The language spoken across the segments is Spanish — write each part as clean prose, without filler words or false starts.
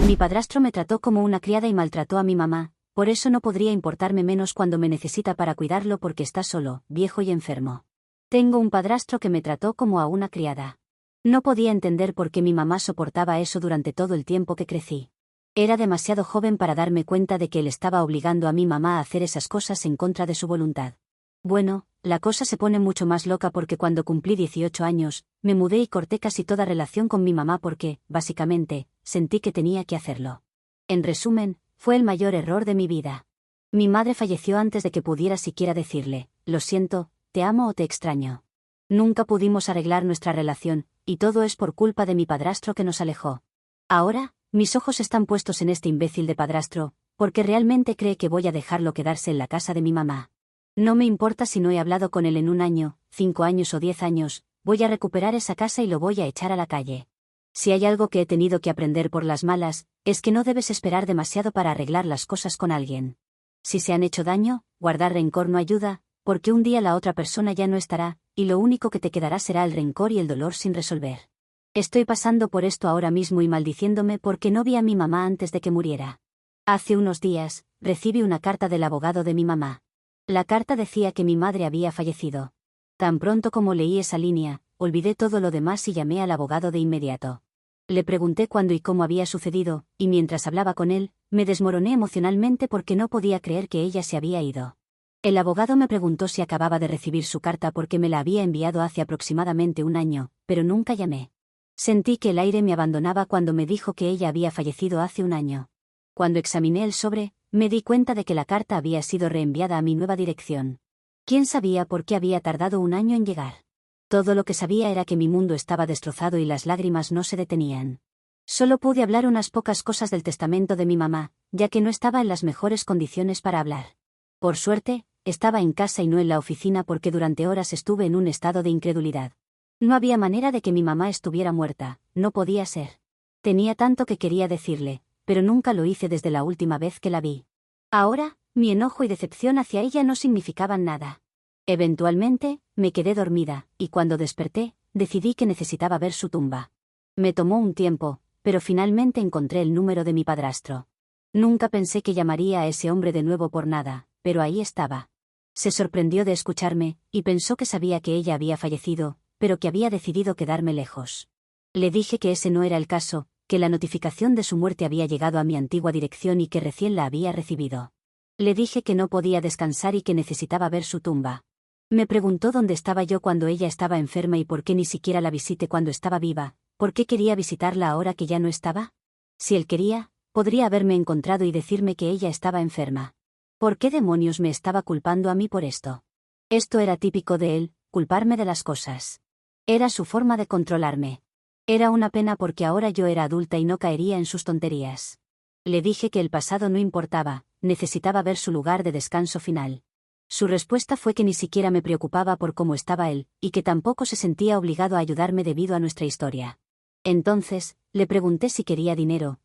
Mi padrastro me trató como una criada y maltrató a mi mamá, por eso no podría importarme menos cuando me necesita para cuidarlo porque está solo, viejo y enfermo. Tengo un padrastro que me trató como a una criada. No podía entender por qué mi mamá soportaba eso durante todo el tiempo que crecí. Era demasiado joven para darme cuenta de que él estaba obligando a mi mamá a hacer esas cosas en contra de su voluntad. Bueno, la cosa se pone mucho más loca porque cuando cumplí 18 años, me mudé y corté casi toda relación con mi mamá porque, básicamente, sentí que tenía que hacerlo. En resumen, fue el mayor error de mi vida. Mi madre falleció antes de que pudiera siquiera decirle, lo siento, te amo o te extraño. Nunca pudimos arreglar nuestra relación, y todo es por culpa de mi padrastro que nos alejó. Ahora, mis ojos están puestos en este imbécil de padrastro, porque realmente cree que voy a dejarlo quedarse en la casa de mi mamá. No me importa si no he hablado con él en 1 año, 5 años o 10 años, voy a recuperar esa casa y lo voy a echar a la calle. Si hay algo que he tenido que aprender por las malas, es que no debes esperar demasiado para arreglar las cosas con alguien. Si se han hecho daño, guardar rencor no ayuda, porque un día la otra persona ya no estará, y lo único que te quedará será el rencor y el dolor sin resolver. Estoy pasando por esto ahora mismo y maldiciéndome porque no vi a mi mamá antes de que muriera. Hace unos días, recibí una carta del abogado de mi mamá. La carta decía que mi madre había fallecido. Tan pronto como leí esa línea, olvidé todo lo demás y llamé al abogado de inmediato. Le pregunté cuándo y cómo había sucedido, y mientras hablaba con él, me desmoroné emocionalmente porque no podía creer que ella se había ido. El abogado me preguntó si acababa de recibir su carta porque me la había enviado hace aproximadamente 1 año, pero nunca llamé. Sentí que el aire me abandonaba cuando me dijo que ella había fallecido hace 1 año. Cuando examiné el sobre, me di cuenta de que la carta había sido reenviada a mi nueva dirección. ¿Quién sabía por qué había tardado 1 año en llegar? Todo lo que sabía era que mi mundo estaba destrozado y las lágrimas no se detenían. Solo pude hablar unas pocas cosas del testamento de mi mamá, ya que no estaba en las mejores condiciones para hablar. Por suerte, estaba en casa y no en la oficina porque durante horas estuve en un estado de incredulidad. No había manera de que mi mamá estuviera muerta, no podía ser. Tenía tanto que quería decirle, pero nunca lo hice desde la última vez que la vi. Ahora, mi enojo y decepción hacia ella no significaban nada. Eventualmente, me quedé dormida, y cuando desperté, decidí que necesitaba ver su tumba. Me tomó un tiempo, pero finalmente encontré el número de mi padrastro. Nunca pensé que llamaría a ese hombre de nuevo por nada, pero ahí estaba. Se sorprendió de escucharme, y pensó que sabía que ella había fallecido, pero que había decidido quedarme lejos. Le dije que ese no era el caso, que la notificación de su muerte había llegado a mi antigua dirección y que recién la había recibido. Le dije que no podía descansar y que necesitaba ver su tumba. Me preguntó dónde estaba yo cuando ella estaba enferma y por qué ni siquiera la visité cuando estaba viva, por qué quería visitarla ahora que ya no estaba. Si él quería, podría haberme encontrado y decirme que ella estaba enferma. ¿Por qué demonios me estaba culpando a mí por esto? Esto era típico de él, culparme de las cosas. Era su forma de controlarme. Era una pena porque ahora yo era adulta y no caería en sus tonterías. Le dije que el pasado no importaba, necesitaba ver su lugar de descanso final. Su respuesta fue que ni siquiera me preocupaba por cómo estaba él, y que tampoco se sentía obligado a ayudarme debido a nuestra historia. Entonces, le pregunté si quería dinero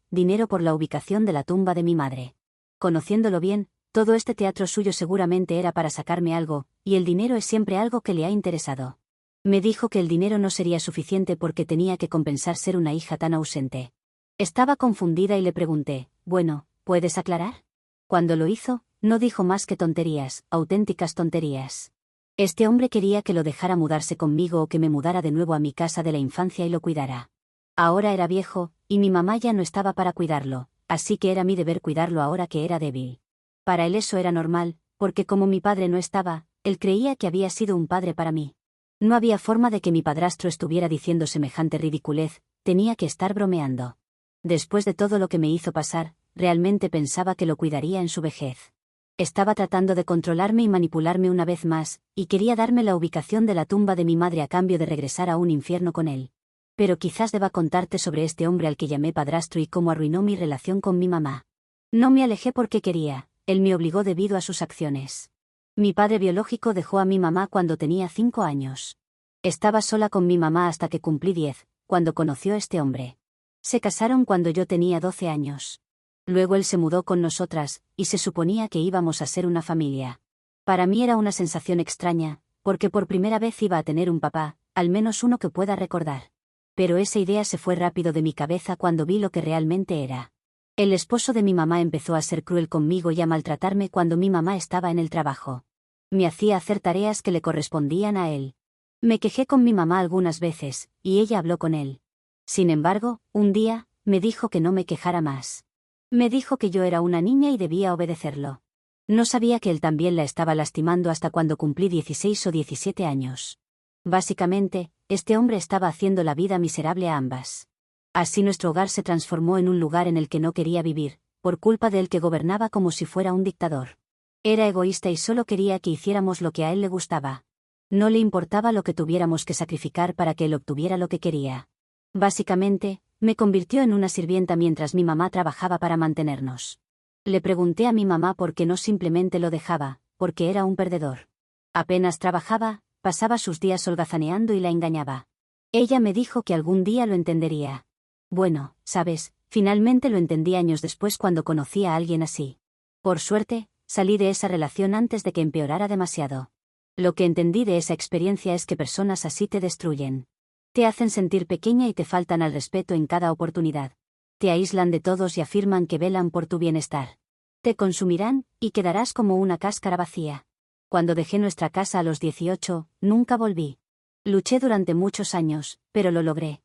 por la ubicación de la tumba de mi madre. Conociéndolo bien, todo este teatro suyo seguramente era para sacarme algo, y el dinero es siempre algo que le ha interesado. Me dijo que el dinero no sería suficiente porque tenía que compensar ser una hija tan ausente. Estaba confundida y le pregunté, bueno, ¿puedes aclarar? Cuando lo hizo, no dijo más que tonterías, auténticas tonterías. Este hombre quería que lo dejara mudarse conmigo o que me mudara de nuevo a mi casa de la infancia y lo cuidara. Ahora era viejo, y mi mamá ya no estaba para cuidarlo, así que era mi deber cuidarlo ahora que era débil. Para él eso era normal, porque como mi padre no estaba, él creía que había sido un padre para mí. No había forma de que mi padrastro estuviera diciendo semejante ridiculez, tenía que estar bromeando. Después de todo lo que me hizo pasar, realmente pensaba que lo cuidaría en su vejez. Estaba tratando de controlarme y manipularme una vez más, y quería darme la ubicación de la tumba de mi madre a cambio de regresar a un infierno con él. Pero quizás deba contarte sobre este hombre al que llamé padrastro y cómo arruinó mi relación con mi mamá. No me alejé porque quería, él me obligó debido a sus acciones. Mi padre biológico dejó a mi mamá cuando tenía 5 años. Estaba sola con mi mamá hasta que cumplí 10, cuando conoció a este hombre. Se casaron cuando yo tenía 12 años. Luego él se mudó con nosotras, y se suponía que íbamos a ser una familia. Para mí era una sensación extraña, porque por primera vez iba a tener un papá, al menos uno que pueda recordar. Pero esa idea se fue rápido de mi cabeza cuando vi lo que realmente era. El esposo de mi mamá empezó a ser cruel conmigo y a maltratarme cuando mi mamá estaba en el trabajo. Me hacía hacer tareas que le correspondían a él. Me quejé con mi mamá algunas veces, y ella habló con él. Sin embargo, un día, me dijo que no me quejara más. Me dijo que yo era una niña y debía obedecerlo. No sabía que él también la estaba lastimando hasta cuando cumplí 16 o 17 años. Básicamente, este hombre estaba haciendo la vida miserable a ambas. Así nuestro hogar se transformó en un lugar en el que no quería vivir, por culpa del que gobernaba como si fuera un dictador. Era egoísta y solo quería que hiciéramos lo que a él le gustaba. No le importaba lo que tuviéramos que sacrificar para que él obtuviera lo que quería. Básicamente, me convirtió en una sirvienta mientras mi mamá trabajaba para mantenernos. Le pregunté a mi mamá por qué no simplemente lo dejaba, porque era un perdedor. Apenas trabajaba, pasaba sus días holgazaneando y la engañaba. Ella me dijo que algún día lo entendería. Bueno, sabes, finalmente lo entendí años después cuando conocí a alguien así. Por suerte, salí de esa relación antes de que empeorara demasiado. Lo que entendí de esa experiencia es que personas así te destruyen. Te hacen sentir pequeña y te faltan al respeto en cada oportunidad. Te aíslan de todos y afirman que velan por tu bienestar. Te consumirán, y quedarás como una cáscara vacía. Cuando dejé nuestra casa a los 18, nunca volví. Luché durante muchos años, pero lo logré.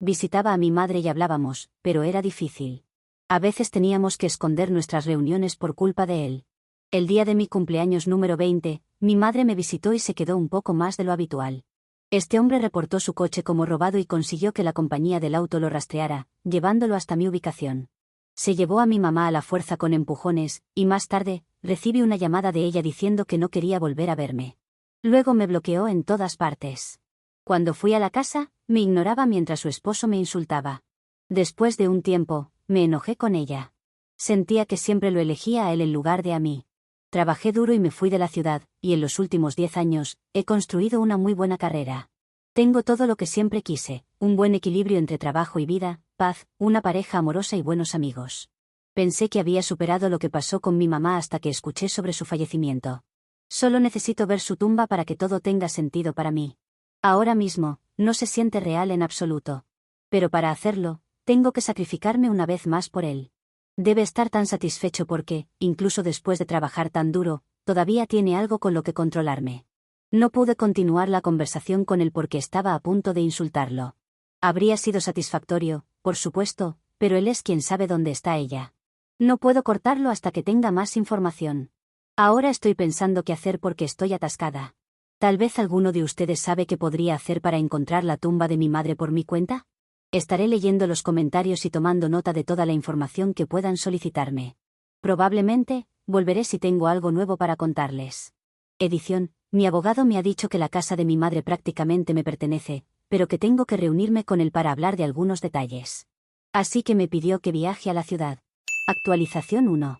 Visitaba a mi madre y hablábamos, pero era difícil. A veces teníamos que esconder nuestras reuniones por culpa de él. El día de mi cumpleaños número 20, mi madre me visitó y se quedó un poco más de lo habitual. Este hombre reportó su coche como robado y consiguió que la compañía del auto lo rastreara, llevándolo hasta mi ubicación. Se llevó a mi mamá a la fuerza con empujones, y más tarde, recibí una llamada de ella diciendo que no quería volver a verme. Luego me bloqueó en todas partes. Cuando fui a la casa, me ignoraba mientras su esposo me insultaba. Después de un tiempo, me enojé con ella. Sentía que siempre lo elegía a él en lugar de a mí. Trabajé duro y me fui de la ciudad, y en los últimos 10 años, he construido una muy buena carrera. Tengo todo lo que siempre quise, un buen equilibrio entre trabajo y vida, paz, una pareja amorosa y buenos amigos. Pensé que había superado lo que pasó con mi mamá hasta que escuché sobre su fallecimiento. Solo necesito ver su tumba para que todo tenga sentido para mí. Ahora mismo, no se siente real en absoluto. Pero para hacerlo, tengo que sacrificarme una vez más por él. Debe estar tan satisfecho porque, incluso después de trabajar tan duro, todavía tiene algo con lo que controlarme. No pude continuar la conversación con él porque estaba a punto de insultarlo. Habría sido satisfactorio, por supuesto, pero él es quien sabe dónde está ella. No puedo cortarlo hasta que tenga más información. Ahora estoy pensando qué hacer porque estoy atascada. Tal vez alguno de ustedes sabe qué podría hacer para encontrar la tumba de mi madre por mi cuenta. Estaré leyendo los comentarios y tomando nota de toda la información que puedan solicitarme. Probablemente, volveré si tengo algo nuevo para contarles. Edición, mi abogado me ha dicho que la casa de mi madre prácticamente me pertenece, pero que tengo que reunirme con él para hablar de algunos detalles. Así que me pidió que viaje a la ciudad. Actualización 1.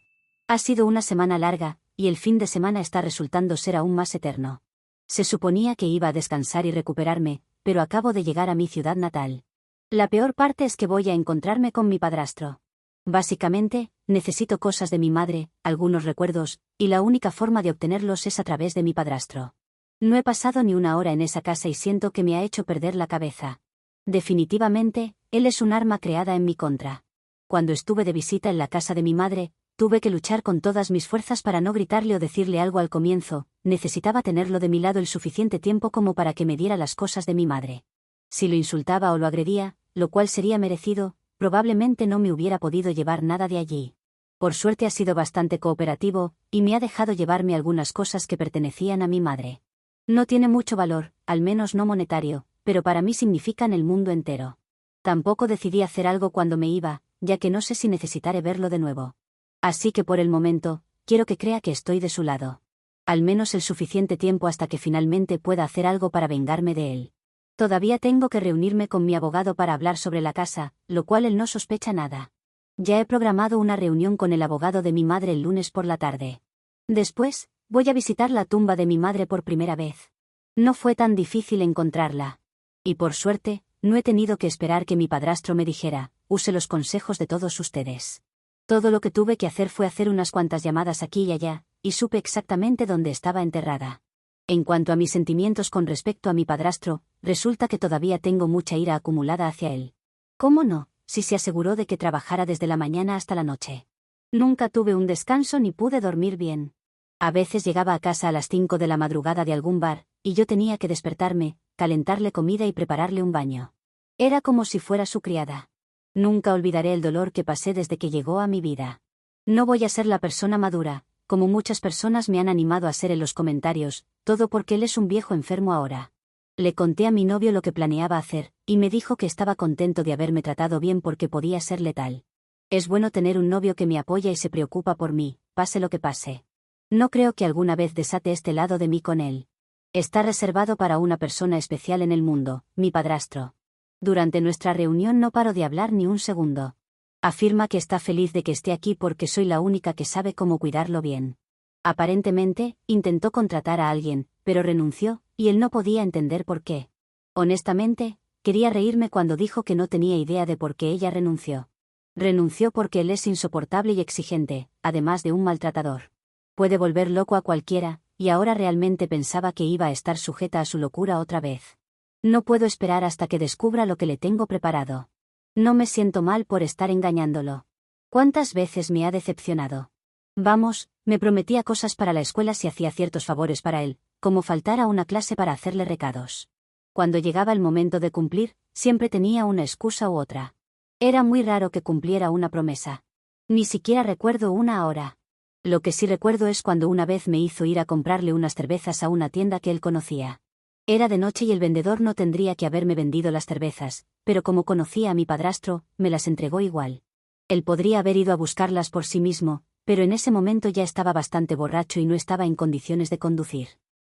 Ha sido una semana larga, y el fin de semana está resultando ser aún más eterno. Se suponía que iba a descansar y recuperarme, pero acabo de llegar a mi ciudad natal. La peor parte es que voy a encontrarme con mi padrastro. Básicamente, necesito cosas de mi madre, algunos recuerdos, y la única forma de obtenerlos es a través de mi padrastro. No he pasado ni una hora en esa casa y siento que me ha hecho perder la cabeza. Definitivamente, él es un arma creada en mi contra. Cuando estuve de visita en la casa de mi madre, tuve que luchar con todas mis fuerzas para no gritarle o decirle algo al comienzo, necesitaba tenerlo de mi lado el suficiente tiempo como para que me diera las cosas de mi madre. Si lo insultaba o lo agredía, lo cual sería merecido, probablemente no me hubiera podido llevar nada de allí. Por suerte ha sido bastante cooperativo, y me ha dejado llevarme algunas cosas que pertenecían a mi madre. No tiene mucho valor, al menos no monetario, pero para mí significan el mundo entero. Tampoco decidí hacer algo cuando me iba, ya que no sé si necesitaré verlo de nuevo. Así que por el momento, quiero que crea que estoy de su lado. Al menos el suficiente tiempo hasta que finalmente pueda hacer algo para vengarme de él. Todavía tengo que reunirme con mi abogado para hablar sobre la casa, lo cual él no sospecha nada. Ya he programado una reunión con el abogado de mi madre el lunes por la tarde. Después, voy a visitar la tumba de mi madre por primera vez. No fue tan difícil encontrarla. Y por suerte, no he tenido que esperar que mi padrastro me dijera, use los consejos de todos ustedes. Todo lo que tuve que hacer fue hacer unas cuantas llamadas aquí y allá, y supe exactamente dónde estaba enterrada. En cuanto a mis sentimientos con respecto a mi padrastro, resulta que todavía tengo mucha ira acumulada hacia él. ¿Cómo no? si se aseguró de que trabajara desde la mañana hasta la noche. Nunca tuve un descanso ni pude dormir bien. A veces llegaba a casa a las 5 de la madrugada de algún bar, y yo tenía que despertarme, calentarle comida y prepararle un baño. Era como si fuera su criada. Nunca olvidaré el dolor que pasé desde que llegó a mi vida. No voy a ser la persona madura, como muchas personas me han animado a ser en los comentarios, todo porque él es un viejo enfermo ahora. Le conté a mi novio lo que planeaba hacer, y me dijo que estaba contento de haberme tratado bien porque podía ser letal. Es bueno tener un novio que me apoya y se preocupa por mí, pase lo que pase. No creo que alguna vez desate este lado de mí con él. Está reservado para una persona especial en el mundo, mi padrastro. Durante nuestra reunión no paro de hablar ni un segundo. Afirma que está feliz de que esté aquí porque soy la única que sabe cómo cuidarlo bien. Aparentemente, intentó contratar a alguien, pero renunció, y él no podía entender por qué. Honestamente, quería reírme cuando dijo que no tenía idea de por qué ella renunció. Renunció porque él es insoportable y exigente, además de un maltratador. Puede volver loco a cualquiera, y ahora realmente pensaba que iba a estar sujeta a su locura otra vez. No puedo esperar hasta que descubra lo que le tengo preparado. No me siento mal por estar engañándolo. ¿Cuántas veces me ha decepcionado? Vamos, me prometía cosas para la escuela si hacía ciertos favores para él, como faltar a una clase para hacerle recados. Cuando llegaba el momento de cumplir, siempre tenía una excusa u otra. Era muy raro que cumpliera una promesa. Ni siquiera recuerdo una ahora. Lo que sí recuerdo es cuando una vez me hizo ir a comprarle unas cervezas a una tienda que él conocía. Era de noche y el vendedor no tendría que haberme vendido las cervezas, pero como conocía a mi padrastro, me las entregó igual. Él podría haber ido a buscarlas por sí mismo, pero en ese momento ya estaba bastante borracho y no estaba en condiciones de conducir.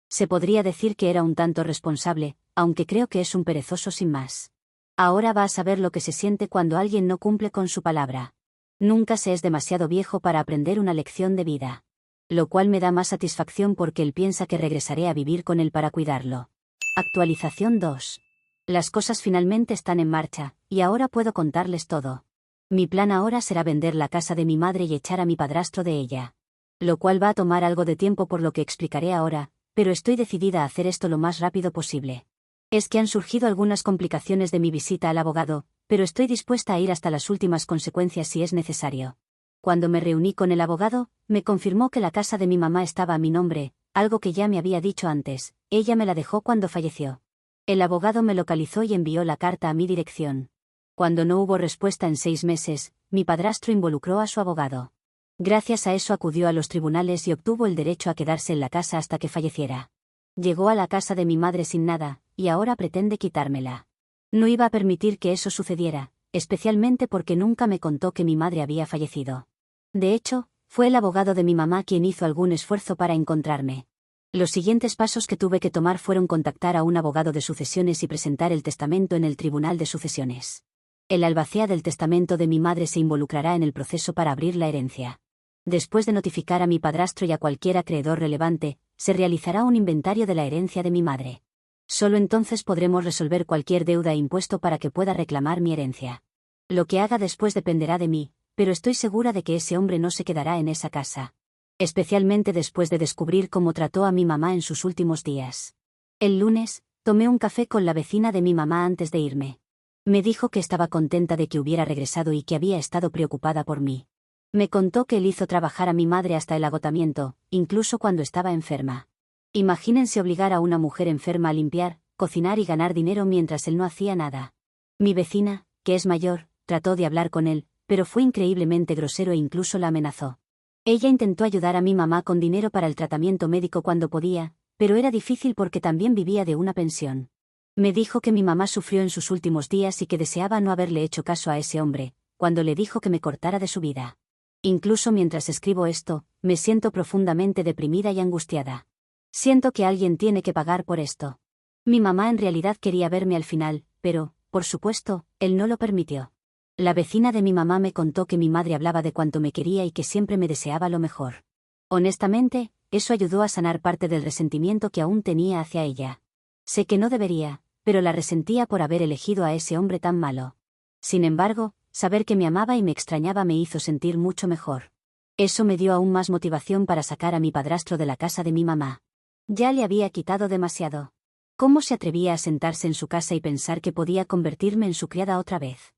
Se podría decir que era un tanto responsable, aunque creo que es un perezoso sin más. Ahora va a saber lo que se siente cuando alguien no cumple con su palabra. Nunca se es demasiado viejo para aprender una lección de vida. Lo cual me da más satisfacción porque él piensa que regresaré a vivir con él para cuidarlo. Actualización 2. Las cosas finalmente están en marcha, y ahora puedo contarles todo. Mi plan ahora será vender la casa de mi madre y echar a mi padrastro de ella. Lo cual va a tomar algo de tiempo por lo que explicaré ahora, pero estoy decidida a hacer esto lo más rápido posible. Es que han surgido algunas complicaciones de mi visita al abogado, pero estoy dispuesta a ir hasta las últimas consecuencias si es necesario. Cuando me reuní con el abogado, me confirmó que la casa de mi mamá estaba a mi nombre, algo que ya me había dicho antes, ella me la dejó cuando falleció. El abogado me localizó y envió la carta a mi dirección. Cuando no hubo respuesta en 6 meses, mi padrastro involucró a su abogado. Gracias a eso acudió a los tribunales y obtuvo el derecho a quedarse en la casa hasta que falleciera. Llegó a la casa de mi madre sin nada, y ahora pretende quitármela. No iba a permitir que eso sucediera, especialmente porque nunca me contó que mi madre había fallecido. De hecho, fue el abogado de mi mamá quien hizo algún esfuerzo para encontrarme. Los siguientes pasos que tuve que tomar fueron contactar a un abogado de sucesiones y presentar el testamento en el Tribunal de Sucesiones. El albacea del testamento de mi madre se involucrará en el proceso para abrir la herencia. Después de notificar a mi padrastro y a cualquier acreedor relevante, se realizará un inventario de la herencia de mi madre. Solo entonces podremos resolver cualquier deuda e impuesto para que pueda reclamar mi herencia. Lo que haga después dependerá de mí, pero estoy segura de que ese hombre no se quedará en esa casa. Especialmente después de descubrir cómo trató a mi mamá en sus últimos días. El lunes, tomé un café con la vecina de mi mamá antes de irme. Me dijo que estaba contenta de que hubiera regresado y que había estado preocupada por mí. Me contó que él hizo trabajar a mi madre hasta el agotamiento, incluso cuando estaba enferma. Imagínense obligar a una mujer enferma a limpiar, cocinar y ganar dinero mientras él no hacía nada. Mi vecina, que es mayor, trató de hablar con él, pero fue increíblemente grosero e incluso la amenazó. Ella intentó ayudar a mi mamá con dinero para el tratamiento médico cuando podía, pero era difícil porque también vivía de una pensión. Me dijo que mi mamá sufrió en sus últimos días y que deseaba no haberle hecho caso a ese hombre, cuando le dijo que me cortara de su vida. Incluso mientras escribo esto, me siento profundamente deprimida y angustiada. Siento que alguien tiene que pagar por esto. Mi mamá en realidad quería verme al final, pero, por supuesto, él no lo permitió. La vecina de mi mamá me contó que mi madre hablaba de cuánto me quería y que siempre me deseaba lo mejor. Honestamente, eso ayudó a sanar parte del resentimiento que aún tenía hacia ella. Sé que no debería, pero la resentía por haber elegido a ese hombre tan malo. Sin embargo, saber que me amaba y me extrañaba me hizo sentir mucho mejor. Eso me dio aún más motivación para sacar a mi padrastro de la casa de mi mamá. Ya le había quitado demasiado. ¿Cómo se atrevía a sentarse en su casa y pensar que podía convertirme en su criada otra vez?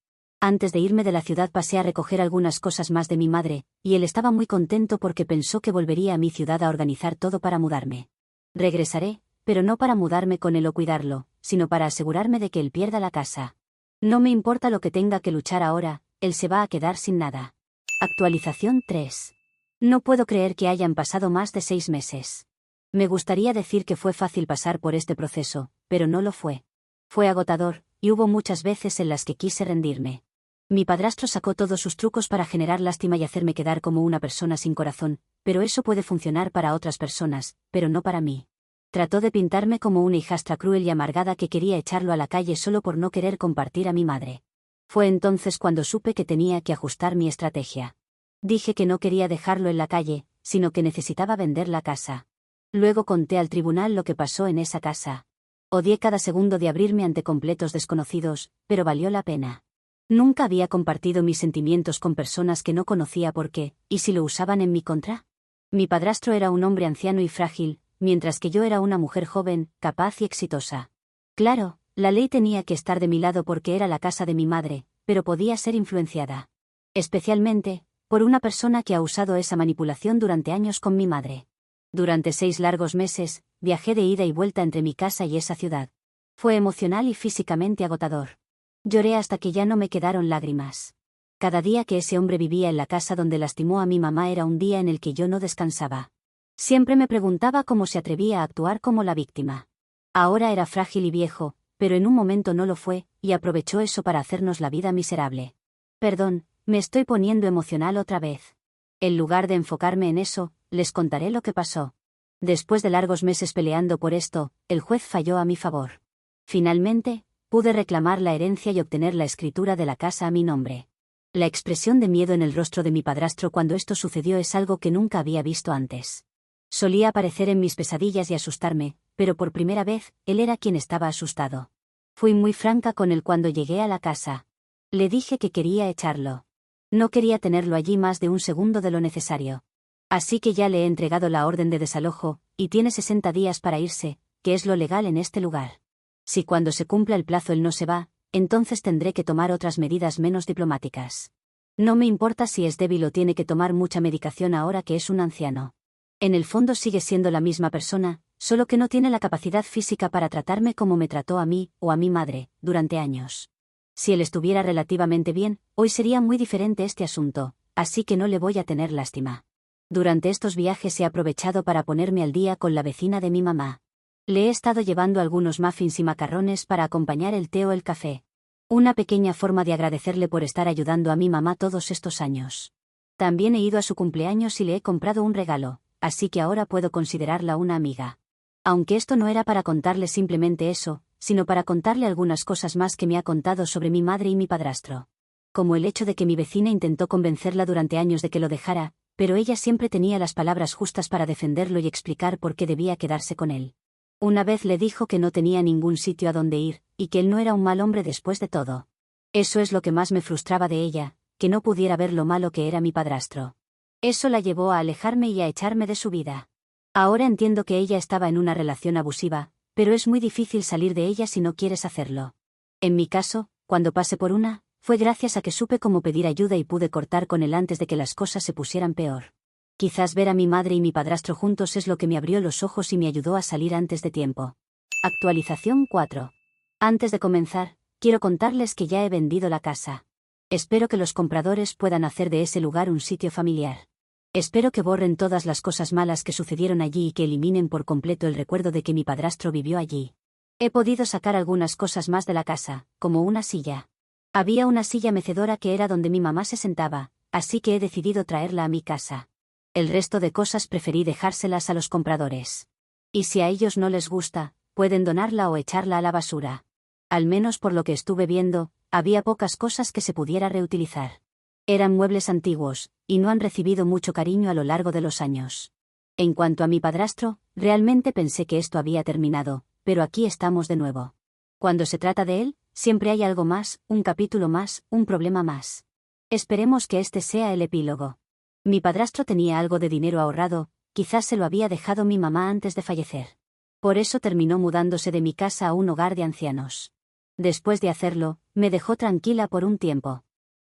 Antes de irme de la ciudad pasé a recoger algunas cosas más de mi madre, y él estaba muy contento porque pensó que volvería a mi ciudad a organizar todo para mudarme. Regresaré, pero no para mudarme con él o cuidarlo, sino para asegurarme de que él pierda la casa. No me importa lo que tenga que luchar ahora, él se va a quedar sin nada. Actualización 3. No puedo creer que hayan pasado más de 6 meses. Me gustaría decir que fue fácil pasar por este proceso, pero no lo fue. Fue agotador, y hubo muchas veces en las que quise rendirme. Mi padrastro sacó todos sus trucos para generar lástima y hacerme quedar como una persona sin corazón, pero eso puede funcionar para otras personas, pero no para mí. Trató de pintarme como una hijastra cruel y amargada que quería echarlo a la calle solo por no querer compartir a mi madre. Fue entonces cuando supe que tenía que ajustar mi estrategia. Dije que no quería dejarlo en la calle, sino que necesitaba vender la casa. Luego conté al tribunal lo que pasó en esa casa. Odié cada segundo de abrirme ante completos desconocidos, pero valió la pena. Nunca había compartido mis sentimientos con personas que no conocía por qué, ¿y si lo usaban en mi contra? Mi padrastro era un hombre anciano y frágil, mientras que yo era una mujer joven, capaz y exitosa. Claro, la ley tenía que estar de mi lado porque era la casa de mi madre, pero podía ser influenciada. Especialmente, por una persona que ha usado esa manipulación durante años con mi madre. Durante 6 largos meses, viajé de ida y vuelta entre mi casa y esa ciudad. Fue emocional y físicamente agotador. Lloré hasta que ya no me quedaron lágrimas. Cada día que ese hombre vivía en la casa donde lastimó a mi mamá era un día en el que yo no descansaba. Siempre me preguntaba cómo se atrevía a actuar como la víctima. Ahora era frágil y viejo, pero en un momento no lo fue, y aprovechó eso para hacernos la vida miserable. Perdón, me estoy poniendo emocional otra vez. En lugar de enfocarme en eso, les contaré lo que pasó. Después de largos meses peleando por esto, el juez falló a mi favor. Finalmente, pude reclamar la herencia y obtener la escritura de la casa a mi nombre. La expresión de miedo en el rostro de mi padrastro cuando esto sucedió es algo que nunca había visto antes. Solía aparecer en mis pesadillas y asustarme, pero por primera vez, él era quien estaba asustado. Fui muy franca con él cuando llegué a la casa. Le dije que quería echarlo. No quería tenerlo allí más de un segundo de lo necesario. Así que ya le he entregado la orden de desalojo, y tiene 60 días para irse, que es lo legal en este lugar. Si cuando se cumpla el plazo él no se va, entonces tendré que tomar otras medidas menos diplomáticas. No me importa si es débil o tiene que tomar mucha medicación ahora que es un anciano. En el fondo sigue siendo la misma persona, solo que no tiene la capacidad física para tratarme como me trató a mí, o a mi madre, durante años. Si él estuviera relativamente bien, hoy sería muy diferente este asunto, así que no le voy a tener lástima. Durante estos viajes he aprovechado para ponerme al día con la vecina de mi mamá. Le he estado llevando algunos muffins y macarrones para acompañar el té o el café. Una pequeña forma de agradecerle por estar ayudando a mi mamá todos estos años. También he ido a su cumpleaños y le he comprado un regalo, así que ahora puedo considerarla una amiga. Aunque esto no era para contarle simplemente eso, sino para contarle algunas cosas más que me ha contado sobre mi madre y mi padrastro. Como el hecho de que mi vecina intentó convencerla durante años de que lo dejara, pero ella siempre tenía las palabras justas para defenderlo y explicar por qué debía quedarse con él. Una vez le dijo que no tenía ningún sitio a donde ir, y que él no era un mal hombre después de todo. Eso es lo que más me frustraba de ella, que no pudiera ver lo malo que era mi padrastro. Eso la llevó a alejarme y a echarme de su vida. Ahora entiendo que ella estaba en una relación abusiva, pero es muy difícil salir de ella si no quieres hacerlo. En mi caso, cuando pasé por una, fue gracias a que supe cómo pedir ayuda y pude cortar con él antes de que las cosas se pusieran peor. Quizás ver a mi madre y mi padrastro juntos es lo que me abrió los ojos y me ayudó a salir antes de tiempo. Actualización 4. Antes de comenzar, quiero contarles que ya he vendido la casa. Espero que los compradores puedan hacer de ese lugar un sitio familiar. Espero que borren todas las cosas malas que sucedieron allí y que eliminen por completo el recuerdo de que mi padrastro vivió allí. He podido sacar algunas cosas más de la casa, como una silla. Había una silla mecedora que era donde mi mamá se sentaba, así que he decidido traerla a mi casa. El resto de cosas preferí dejárselas a los compradores. Y si a ellos no les gusta, pueden donarla o echarla a la basura. Al menos por lo que estuve viendo, había pocas cosas que se pudiera reutilizar. Eran muebles antiguos, y no han recibido mucho cariño a lo largo de los años. En cuanto a mi padrastro, realmente pensé que esto había terminado, pero aquí estamos de nuevo. Cuando se trata de él, siempre hay algo más, un capítulo más, un problema más. Esperemos que este sea el epílogo. Mi padrastro tenía algo de dinero ahorrado, quizás se lo había dejado mi mamá antes de fallecer. Por eso terminó mudándose de mi casa a un hogar de ancianos. Después de hacerlo, me dejó tranquila por un tiempo.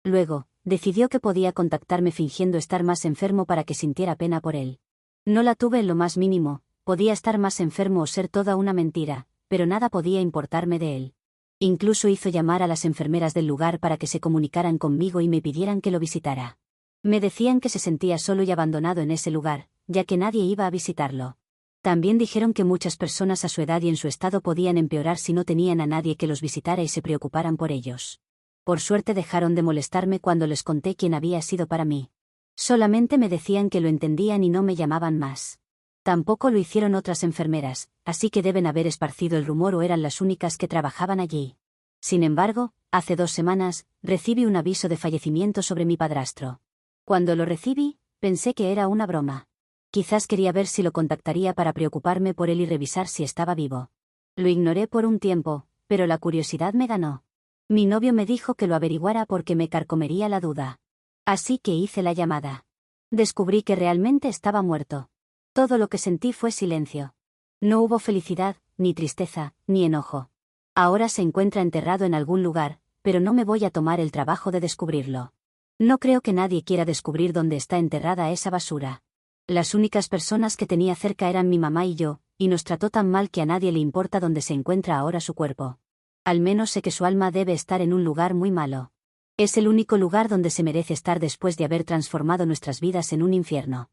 Luego, decidió que podía contactarme fingiendo estar más enfermo para que sintiera pena por él. No la tuve en lo más mínimo, podía estar más enfermo o ser toda una mentira, pero nada podía importarme de él. Incluso hizo llamar a las enfermeras del lugar para que se comunicaran conmigo y me pidieran que lo visitara. Me decían que se sentía solo y abandonado en ese lugar, ya que nadie iba a visitarlo. También dijeron que muchas personas a su edad y en su estado podían empeorar si no tenían a nadie que los visitara y se preocuparan por ellos. Por suerte dejaron de molestarme cuando les conté quién había sido para mí. Solamente me decían que lo entendían y no me llamaban más. Tampoco lo hicieron otras enfermeras, así que deben haber esparcido el rumor o eran las únicas que trabajaban allí. Sin embargo, hace 2 semanas, recibí un aviso de fallecimiento sobre mi padrastro. Cuando lo recibí, pensé que era una broma. Quizás quería ver si lo contactaría para preocuparme por él y revisar si estaba vivo. Lo ignoré por un tiempo, pero la curiosidad me ganó. Mi novio me dijo que lo averiguara porque me carcomería la duda. Así que hice la llamada. Descubrí que realmente estaba muerto. Todo lo que sentí fue silencio. No hubo felicidad, ni tristeza, ni enojo. Ahora se encuentra enterrado en algún lugar, pero no me voy a tomar el trabajo de descubrirlo. No creo que nadie quiera descubrir dónde está enterrada esa basura. Las únicas personas que tenía cerca eran mi mamá y yo, y nos trató tan mal que a nadie le importa dónde se encuentra ahora su cuerpo. Al menos sé que su alma debe estar en un lugar muy malo. Es el único lugar donde se merece estar después de haber transformado nuestras vidas en un infierno.